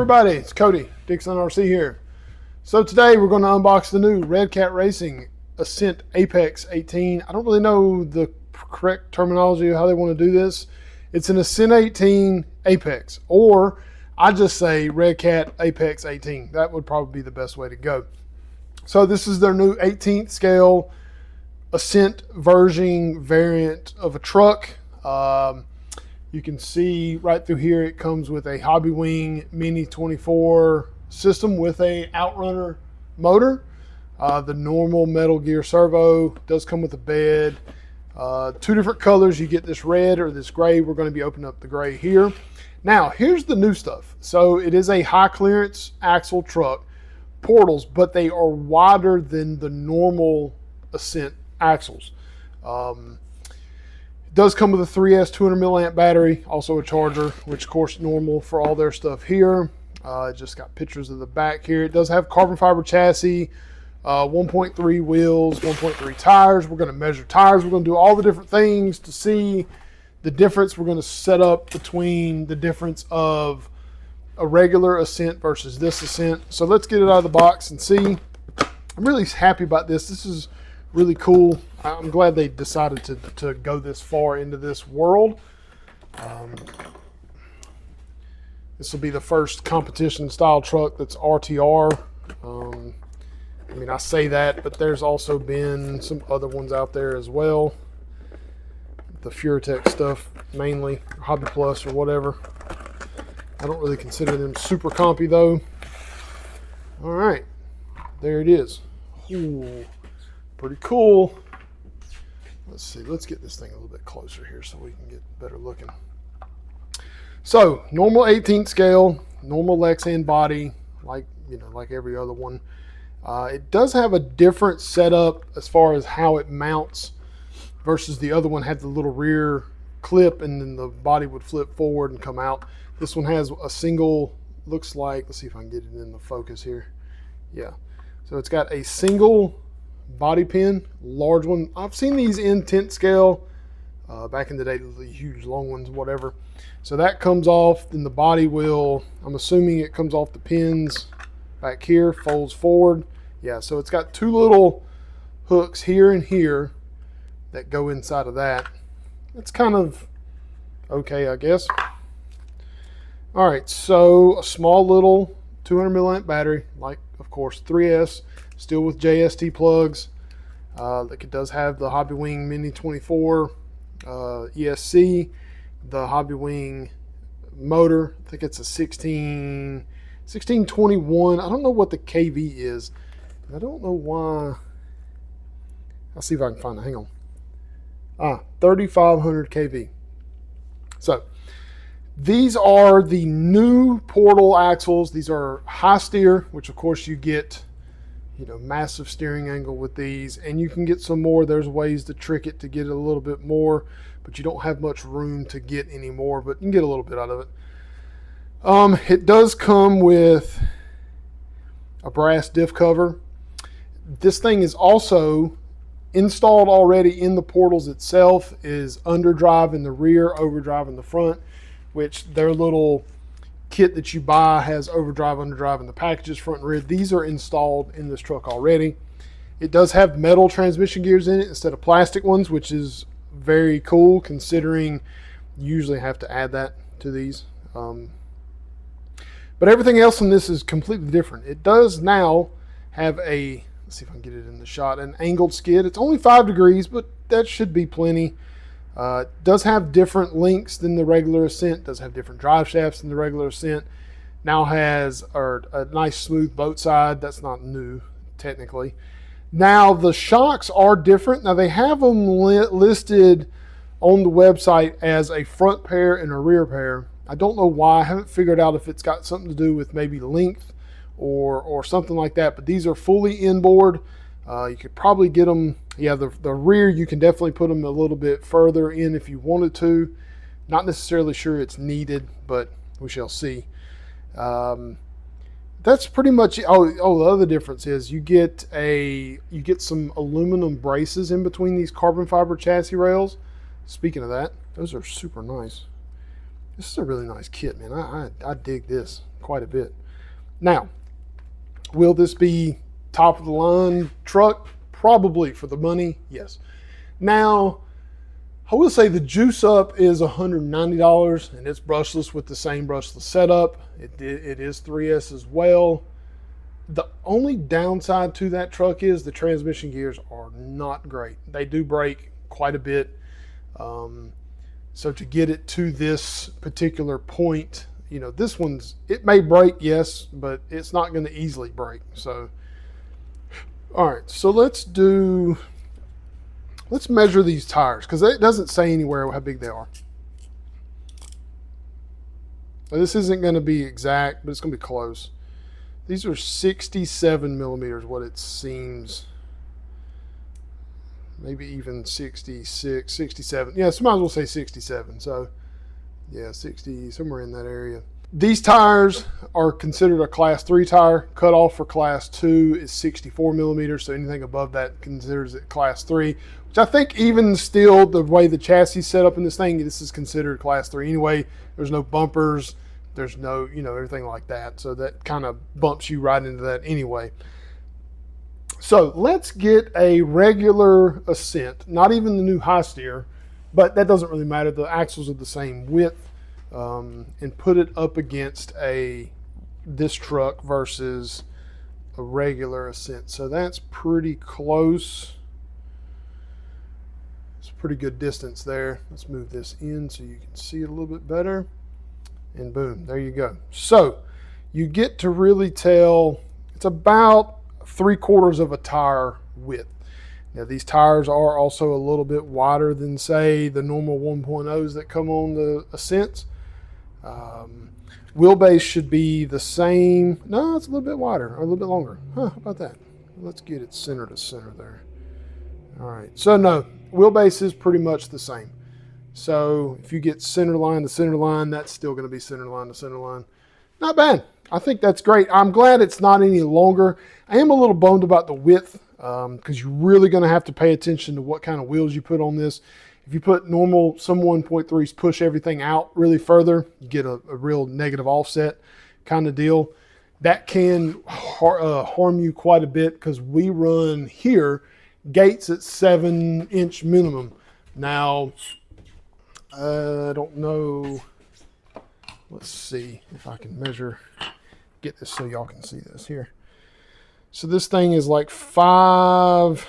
everybody, it's Cody, Dixon RC here. So today we're going to unbox the new Redcat Racing Ascent Apex18. I don't really know the correct terminology of how they want to do this. It's an Ascent 18 Apex, or I just say Redcat Apex18. That would probably be the best way to go. So this is their new 18th scale Ascent version variant of a truck. You can see right through here it comes with a Hobby Wing Mini 24 system with a Outrunner motor. The normal Metal Gear servo does come with a bed. Two different colors. You get this red or this gray. We're going to be opening up the gray here. Now here's the new stuff. So it is a high clearance axle truck, portals, but they are wider than the normal Ascent axles. It does come with a 3S 200 milliamp battery, also a charger, which of course normal for all their stuff here. It just got pictures of the back here. It does have carbon fiber chassis, 1.3 wheels, 1.3 tires. We're going to measure tires. We're going to do all the different things to see the difference. We're going to set up between the difference of a regular Ascent versus this Ascent. So let's get it out of the box and see. I'm really happy about this. This is really cool. I'm glad they decided to go this far into this world. This will be the first competition style truck that's RTR. I mean, I say that, but there's also been some other ones out there as well. The Furitech stuff mainly, Hobby Plus or whatever. I don't really consider them super compy though. All right, there it is. Ooh, pretty cool. Let's see, let's get this thing a little bit closer here so we can get better looking. So normal 18th scale, normal Lexan body, like every other one. It does have a different setup as far as how it mounts versus the other one had the little rear clip and then the body would flip forward and come out. This one has a single, looks like, let's see if I can get it in the focus here. Yeah, so it's got a single body pin, large one. I've seen these in tent scale back in the day, the huge long ones, whatever. So that comes off, then the body will, I'm assuming it comes off the pins back here, folds forward. Yeah, so it's got two little hooks here and here that go inside of that. That's kind of okay, I guess. All right, so a small little 200 milliamp battery, like of course 3S, still with JST plugs. Like it does have the Hobby Wing Mini 24 ESC, the Hobby Wing motor. I think it's a 1621. I don't know what the KV is. I don't know why. I'll see if I can find it. Hang on. 3500 KV. So these are the new portal axles. These are high steer, which of course you get, massive steering angle with these, and you can get some more. There's ways to trick it to get it a little bit more, but you don't have much room to get any more, but you can get a little bit out of it. It does come with a brass diff cover. This thing is also installed already in the portals itself, is underdrive in the rear, overdrive in the front, which their little kit that you buy has overdrive, underdrive in the packages, front and rear. These are installed in this truck already. It does have metal transmission gears in it instead of plastic ones, which is very cool considering you usually have to add that to these. But everything else in this is completely different. It does now have a, let's see if I can get it in the shot, an angled skid. It's only 5 degrees, but that should be plenty. It does have different links than the regular Ascent, does have different drive shafts than the regular Ascent. Now has a nice smooth boat side. That's not new, technically. Now the shocks are different. Now they have them listed on the website as a front pair and a rear pair. I don't know why. I haven't figured out if it's got something to do with maybe length or something like that, but these are fully inboard. You could probably get them, yeah, the rear, you can definitely put them a little bit further in if you wanted to. Not necessarily sure it's needed, but we shall see. That's pretty much it. Oh, the other difference is you get some aluminum braces in between these carbon fiber chassis rails. Speaking of that, those are super nice. This is a really nice kit, man. I dig this quite a bit. Now, will this be top of the line truck? Probably. For the money, yes. Now, I will say the juice up is $190 and it's brushless with the same brushless setup. It is 3S as well. The only downside to that truck is the transmission gears are not great. They do break quite a bit. So to get it to this particular point, you know, this one's, it may break, yes, but it's not going to easily break. So, all right, so let's measure these tires, because it doesn't say anywhere how big they are. So this isn't going to be exact, but it's going to be close. These are 67 millimeters, what it seems. Maybe even 66, 67. Yeah, so might as well say 67. So, yeah, 60, somewhere in that area. These tires are considered a class 3 tire. Cutoff for class 2 is 64 millimeters, so anything above that considers it class 3, which I think even still, the way the chassis is set up in this thing, this is considered class 3 anyway. There's no bumpers, there's no, you know, everything like that. So that kind of bumps you right into that anyway. So let's get a regular Ascent, not even the new high steer, but that doesn't really matter. The axles are the same width, and put it up against this truck versus a regular Ascent. So that's pretty close. It's a pretty good distance there. Let's move this in so you can see it a little bit better. And boom, there you go. So you get to really tell it's about 3/4 of a tire width. Now these tires are also a little bit wider than, say, the normal 1.0s that come on the Ascents. Wheelbase should be the same. No, it's a little bit wider or a little bit longer. Huh, how about that? Let's get it center to center there. All right, so no, wheelbase is pretty much the same. So if you get center line to center line, that's still going to be center line to center line. Not bad. I think that's great. I'm glad it's not any longer. I am a little bummed about the width, because you're really going to have to pay attention to what kind of wheels you put on this. If you put normal, some 1.3s push everything out really further, you get a real negative offset kind of deal. That can harm you quite a bit, because we run here gates at 7-inch minimum. Now, I don't know. Let's see if I can measure, get this so y'all can see this here. So this thing is like about 5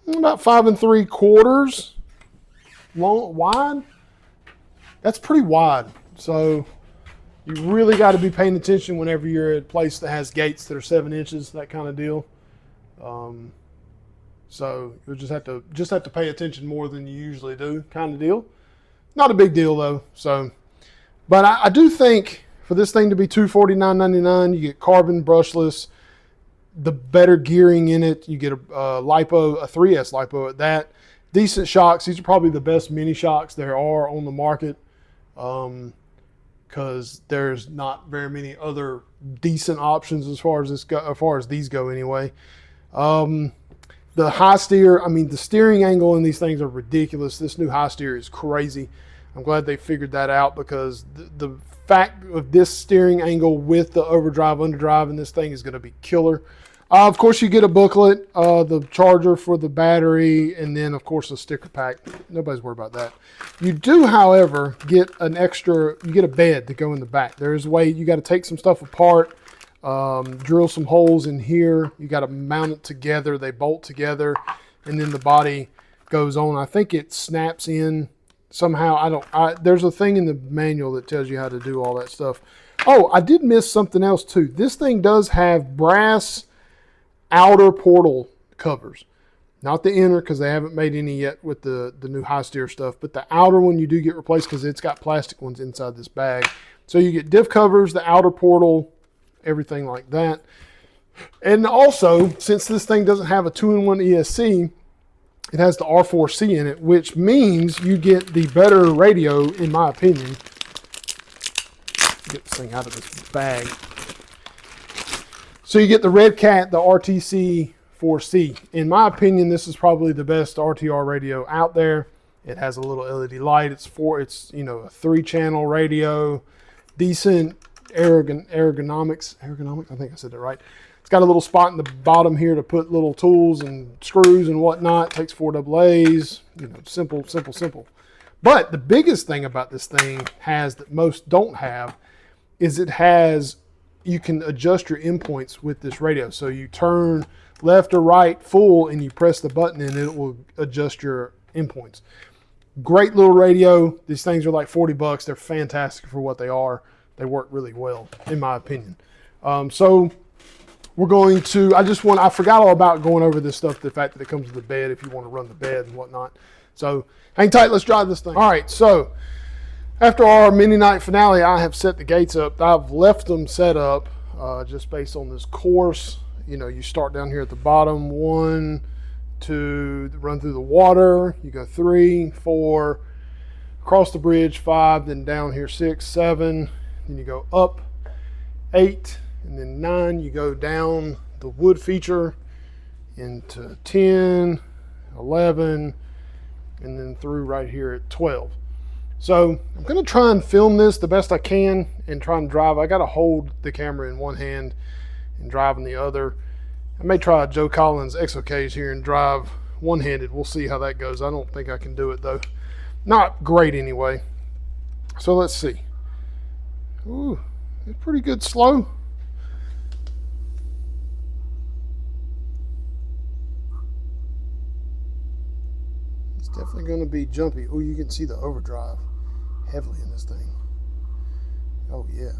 3/4 long, wide. That's pretty wide. So you really got to be paying attention whenever you're at a place that has gates that are 7 inches, that kind of deal. So you'll just have to pay attention more than you usually do, kind of deal. Not a big deal though. So, but I do think for this thing to be $249.99, you get carbon brushless, the better gearing in it. You get a lipo, a 3S lipo at that. Decent shocks. These are probably the best mini shocks there are on the market, because there's not very many other decent options as far as these go anyway. The high steer, I mean, the steering angle in these things are ridiculous. This new high steer is crazy. I'm glad they figured that out, because the fact of this steering angle with the overdrive, underdrive in this thing is going to be killer. Of course, you get a booklet, the charger for the battery, and then, of course, a sticker pack. Nobody's worried about that. You do, however, get you get a bed to go in the back. There's a way you got to take some stuff apart, drill some holes in here. You got to mount it together. They bolt together, and then the body goes on. I think it snaps in somehow. There's a thing in the manual that tells you how to do all that stuff. Oh, I did miss something else too. This thing does have brass outer portal covers, not the inner, because they haven't made any yet with the new high steer stuff, but the outer one you do get replaced, because it's got plastic ones inside this bag. So you get diff covers, the outer portal, everything like that. And also, since this thing doesn't have a 2-in-1 ESC, it has the R4C in it, which means you get the better radio, in my opinion. Get this thing out of this bag. So you get the Redcat, the RTC 4C. In my opinion, this is probably the best RTR radio out there. It has a little LED light. It's you know, a 3-channel radio, decent ergonomics. I think I said that right. It's got a little spot in the bottom here to put little tools and screws and whatnot. It takes 4 AA's. You know, simple. But the biggest thing about this thing that most don't have is you can adjust your endpoints with this radio. So you turn left or right full and you press the button and it will adjust your endpoints. Great little radio. These things are like 40 bucks. They're fantastic for what they are. They work really well, in my opinion. So we're going to, I forgot all about going over this stuff, the fact that it comes with the bed if you want to run the bed and whatnot. So hang tight, let's drive this thing. All right, so after our mini night finale, I have set the gates up. I've left them set up just based on this course. You know, you start down here at the bottom, 1, 2, run through the water, you go 3, 4, across the bridge, 5, then down here 6, 7, then you go up 8, and then 9, you go down the wood feature into 10, 11, and then through right here at 12. So I'm going to try and film this the best I can and try and drive. I got to hold the camera in one hand and drive in the other. I may try Joe Collins XOKs here and drive one-handed. We'll see how that goes. I don't think I can do it though. Not great anyway. So let's see. Ooh, it's pretty good slow. It's definitely going to be jumpy. Oh, you can see the overdrive heavily in this thing. Oh yeah.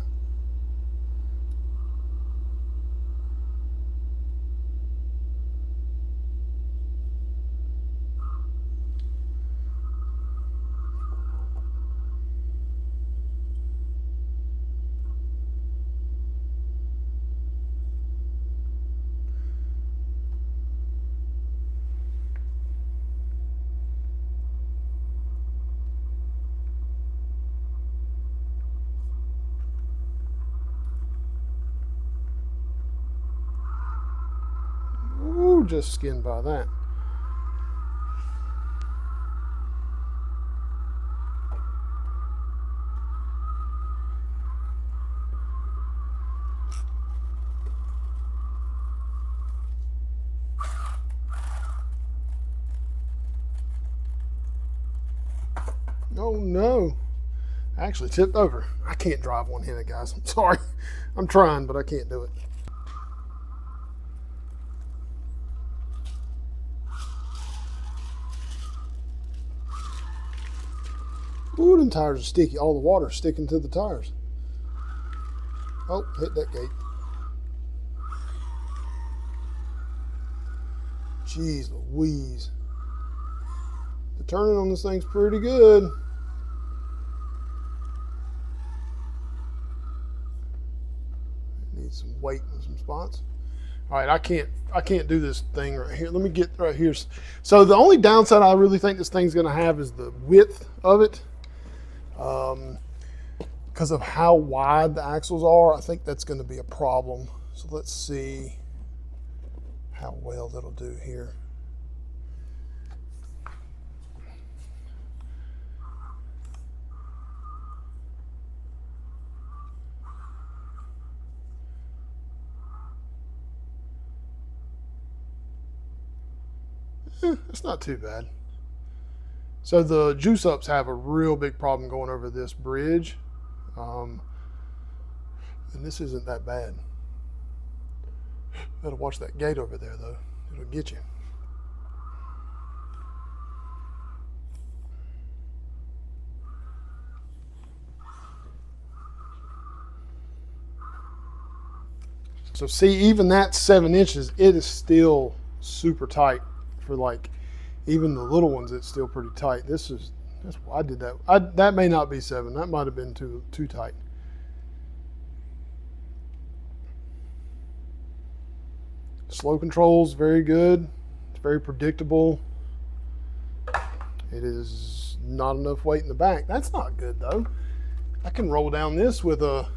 Just skinned by that. Oh no, I actually tipped over. I can't drive one-handed, guys. I'm sorry. I'm trying, but I can't do it. Ooh, them tires are sticky. All the water's sticking to the tires. Oh, hit that gate. Jeez Louise. The turning on this thing's pretty good. Needs some weight in some spots. All right, I can't do this thing right here. Let me get right here. So the only downside I really think this thing's gonna have is the width of it. Because of how wide the axles are, I think that's going to be a problem. So let's see how well that'll do here. It's not too bad. So the juice ups have a real big problem going over this bridge. And this isn't that bad. Better watch that gate over there though. It'll get you. So see, even that 7 inches, it is still super tight for like, even the little ones, it's still pretty tight. That's why I did that. That may not be 7. That might have been too tight. Slow controls, very good. It's very predictable. It is not enough weight in the back. That's not good though. I can roll down this with a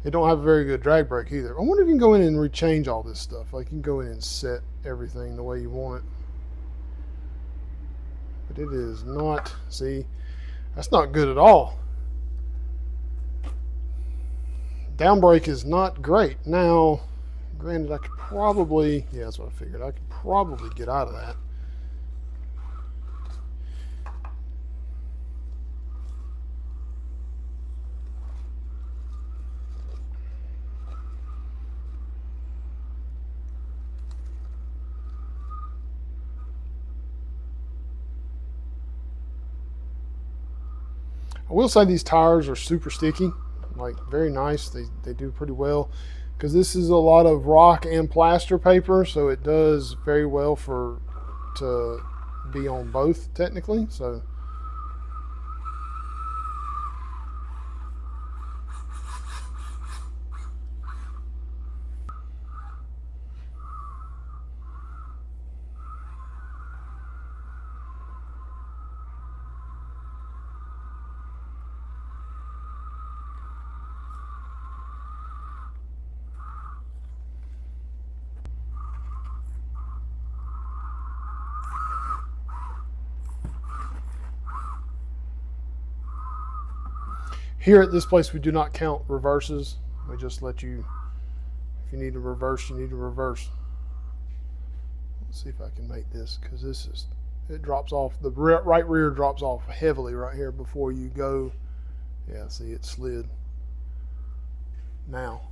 It don't have a very good drag brake either. I wonder if you can go in and rechange all this stuff. Like you can go in and set everything the way you want it. But it is not, see, that's not good at all. Down brake is not great. Now, granted, I could probably, yeah, that's what I figured. I could probably get out of that. I will say these tires are super sticky, like very nice. They do pretty well because this is a lot of rock and plaster paper, so it does very well to be on both technically. So here at this place, we do not count reverses. We just let you, if you need to reverse, you need to reverse. Let's see if I can make this, because this is, it drops off, the right rear drops off heavily right here before you go. Yeah, see, it slid. Now,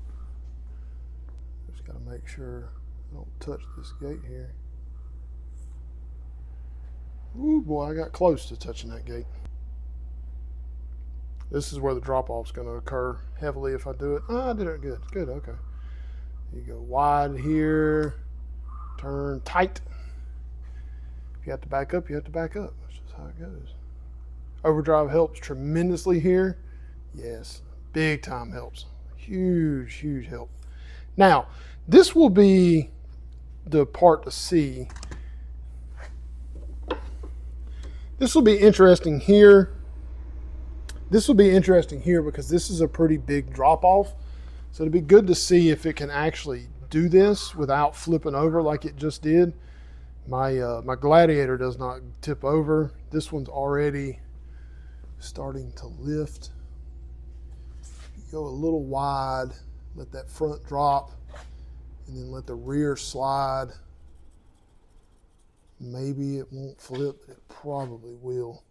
just got to make sure I don't touch this gate here. Ooh, boy, I got close to touching that gate. This is where the drop-off is going to occur heavily if I do it. Ah, I did it good. Good, okay. You go wide here, turn tight. If you have to back up, you have to back up. That's just how it goes. Overdrive helps tremendously here. Yes, big time helps. Huge, huge help. Now, this will be the part to see. This will be interesting here. This will be interesting here because this is a pretty big drop off. So it'd be good to see if it can actually do this without flipping over like it just did. My Gladiator does not tip over. This one's already starting to lift. You go a little wide, let that front drop, and then let the rear slide. Maybe it won't flip, but it probably will.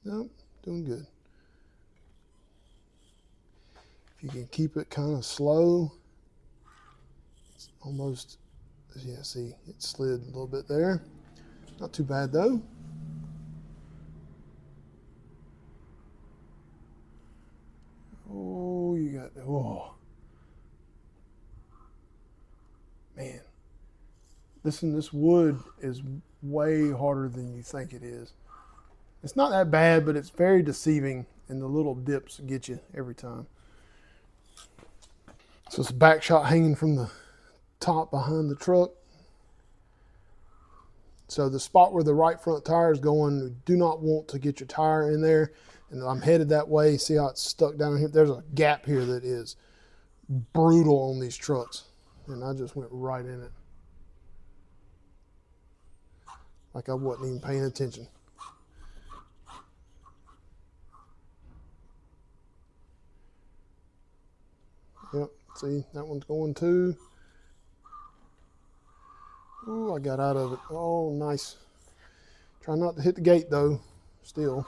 Nope, doing good. If you can keep it kind of slow, it's almost, yeah, see, it slid a little bit there. Not too bad though. Oh, you got, oh. Man, this wood is way harder than you think it is. It's not that bad, but it's very deceiving, and the little dips get you every time. So it's a back shot hanging from the top behind the truck. So the spot where the right front tire is going, you do not want to get your tire in there. And I'm headed that way. See how it's stuck down here? There's a gap here that is brutal on these trucks. And I just went right in it. Like I wasn't even paying attention. Yep, see, that one's going too. Oh, I got out of it. Oh, nice. Try not to hit the gate though, still.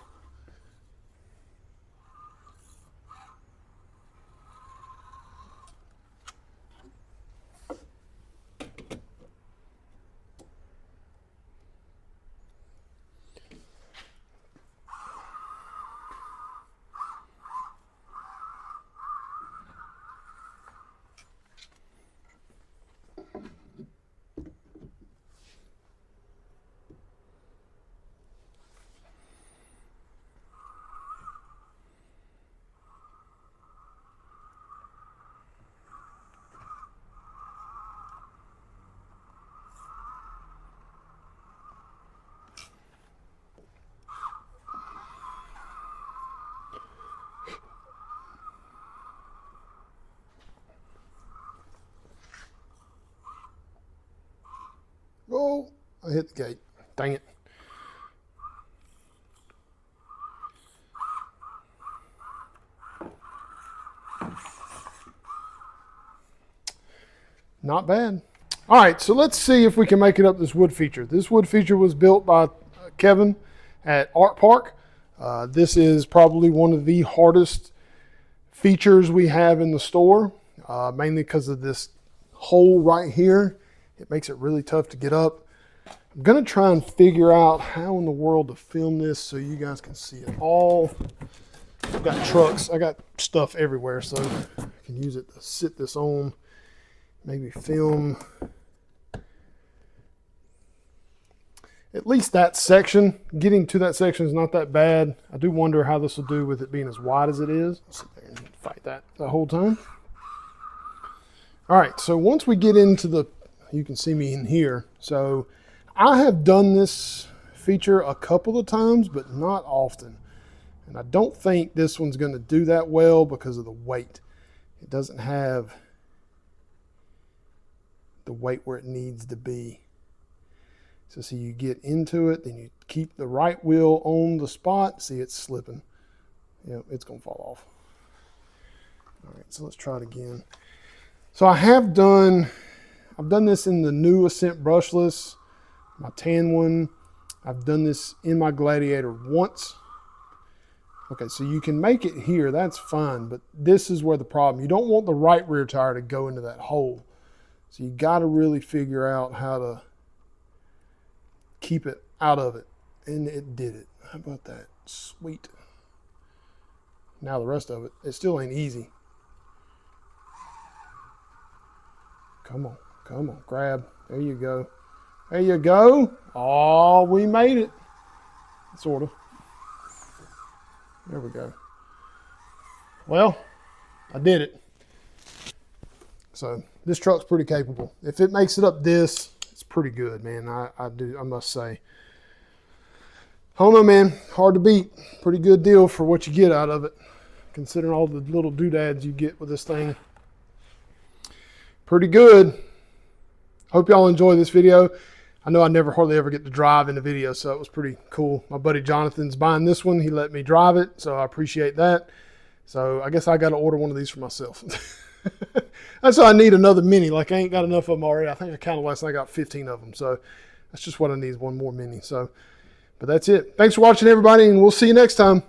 I hit the gate. Dang it. Not bad. All right, so let's see if we can make it up this wood feature. This wood feature was built by Kevin at Art Park. This is probably one of the hardest features we have in the store, mainly because of this hole right here. It makes it really tough to get up. I'm gonna try and figure out how in the world to film this so you guys can see it all. I've got trucks, I got stuff everywhere, so I can use it to sit this on, maybe film at least that section. Getting to that section is not that bad. I do wonder how this will do with it being as wide as it is. I'll sit there and fight that the whole time. All right, so once we get into the, you can see me in here. So I have done this feature a couple of times, but not often. And I don't think this one's gonna do that well because of the weight. It doesn't have the weight where it needs to be. So see, you get into it, then you keep the right wheel on the spot. See, it's slipping. Yep, it's gonna fall off. All right, so let's try it again. So I've done this in the new Ascent brushless, my tan one. I've done this in my Gladiator once. Okay, so you can make it here, that's fine, but this is where the problem. You don't want the right rear tire to go into that hole. So you gotta really figure out how to keep it out of it. And it did it. How about that? Sweet. Now the rest of it, it still ain't easy. Come on, grab. There you go. There you go. Oh, we made it. Sort of. There we go. Well, I did it. So this truck's pretty capable. If it makes it up this, it's pretty good, man. I must say. I don't know, man. Hard to beat. Pretty good deal for what you get out of it, considering all the little doodads you get with this thing. Pretty good. Hope y'all enjoy this video. I know I never hardly ever get to drive in the video, so it was pretty cool. My buddy Jonathan's buying this one. He let me drive it, so I appreciate that. So I guess I got to order one of these for myself. That's why I need another mini. Like, I ain't got enough of them already. I think I counted last night, I got 15 of them. So that's just what I need, one more mini. So, but that's it. Thanks for watching, everybody, and we'll see you next time.